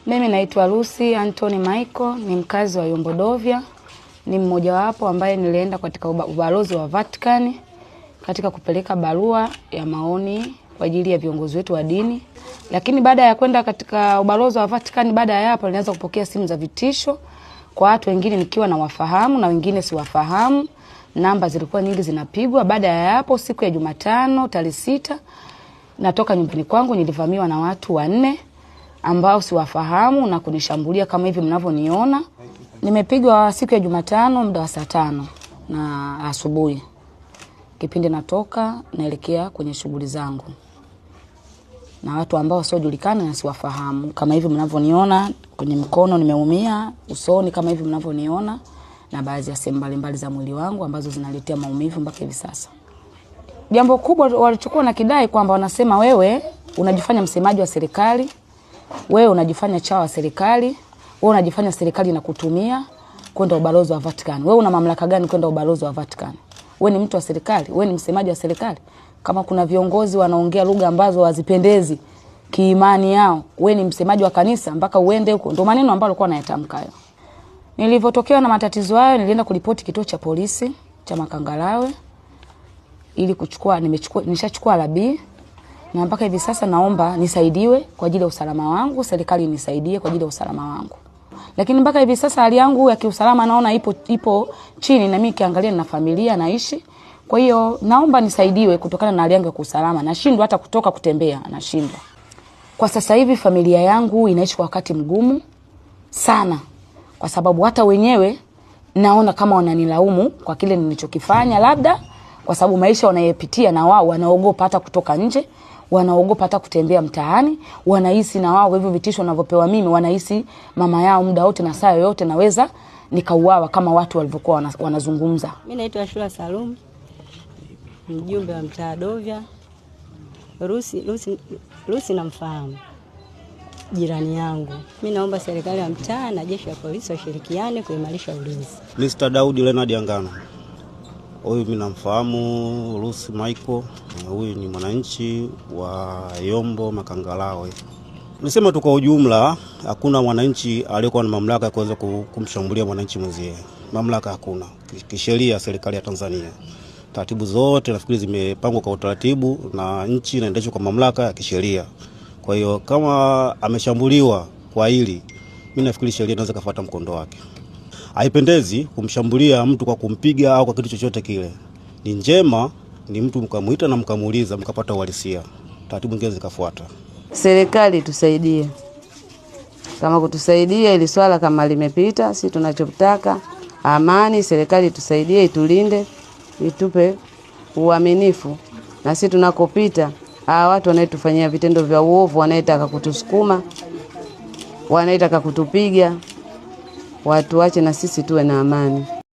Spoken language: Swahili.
Mimi naitwa Lucy Anthony Michael, ni mkazi wa Yombo Dovya. Ni mmoja wapo ambaye nilienda katika ubalozi wa Vatican katika kupeleka barua ya maoni kwa ajili ya viongozi wetu wa dini. Lakini baada ya kwenda katika ubalozi wa Vatican, baada ya hapo nilianza kupokea simu za vitisho kwa watu wengine nikiwa na wafahamu na wengine siwafahamu. Namba zilikuwa nyingi zinapigwa. Baada ya hapo siku ya Jumatano tarehe 6 natoka nyumbani kwangu, nilivamiwa na watu 4 ambao siwafahamu na kunishambulia kama hivi mnavyoniona. Nimepigwa siku ya Jumatano muda wa saa 5 na asubuhi. Kipindi natoka naelekea kwenye shughuli zangu. Na watu ambao wasiojulikana na siwafahamu kama hivi mnavyoniona, kwenye mkono nimeumia, usoni kama hivi mnavyoniona, na baadhi ya sehemu mbalimbali za mwili wangu ambazo zinaletea maumivu mpaka hivi sasa. Jambo kubwa walichukua na kidai kwamba wanasema wewe unajifanya msemaji wa serikali, wewe unajifanya chawa wa serikali, wewe unajifanya serikali inakutumia kwenda ubalozi wa Vatican. Wewe una mamlaka gani kwenda ubalozi wa Vatican? Wewe ni mtu wa serikali, wewe ni msemaji wa serikali. Kama kuna viongozi wanaongea lugha ambazo hazipendezi kiimani yao, wewe ni msemaji wa kanisa mpaka uende huko. Ndio maneno ambayo alikuwa anayatamka hayo. Nilivyotokewa na matatizo hayo, nilienda kuripoti kituo cha polisi cha Makangalawe ili nishachukua labi, na mpaka hivi sasa naomba nisaidiwe kwa ajili ya usalama wangu, serikali nisaidie kwa ajili ya usalama wangu. Lakini mpaka hivi sasa hali yangu ya kiusalama naona ipo chini, na mimi kiangalia na familia naishi. Kwa hiyo naomba nisaidiwe kutokana na hali yangu ya kiusalama. Nashindwa hata kutoka kutembea, nashindwa. Kwa sasa hivi familia yangu inaishi kwa wakati mgumu sana, kwa sababu hata wenyewe naona kama wananilaumu kwa kile nilichokifanya, labda kwa sababu maisha wanayepitia na wao wanaogopa hata kutoka nje, wanaogopa hata kutembea mtaani, wanahisi na wao hivyo vitisho ninavyopewa mimi, wanahisi mama yao muda wote na saa yoyote naweza nikauawa kama watu walivyokuwa wanazungumza. Mimi naitwa Ashura Salum, mjumbe wa mtaa Dovya. Lucy namfahamu, jirani yangu. Mimi naomba serikali ya mtaa na jeshi la polisi washirikiane kuimarisha ulinzi. Mr. Daudi Leonard Angano. Huyu mimi namfahamu Lucy Michael. Huyu ni mwananchi wa Yombo Makangalawe. Nisema tu kwa ujumla, hakuna mwananchi aliyekuwa na mamlaka ya kuweza kumshambulia mwananchi mwenzie. Mamlaka hakuna. Kisheria serikali ya Tanzania, taratibu zote nafikiri zimepangwa kwa utaratibu na nchi inaendeshwa kwa mamlaka ya kisheria. Kwa hiyo kama ameshambuliwa kwa hili, mimi nafikiri sheria inaweza kufuata mkondo wake. Haipendezi kumshambulia mtu kwa kumpiga au kwa kitu chochote kile. Ni njema ni mtu mkamuita na mkamuuliza mkapata uhalisia, taratibu nyingine zikafuata. Serikali tusaidie. Kama kutusaidia ili swala kama limepita, sisi tunachotaka amani. Serikali tusaidie, itulinde, itupe uaminifu, na sisi tunakopita watu wanaetufanyia vitendo vya uovu, wanaetaka kutusukuma, wanaetaka kutupiga, watu wache na sisi tuwe na amani.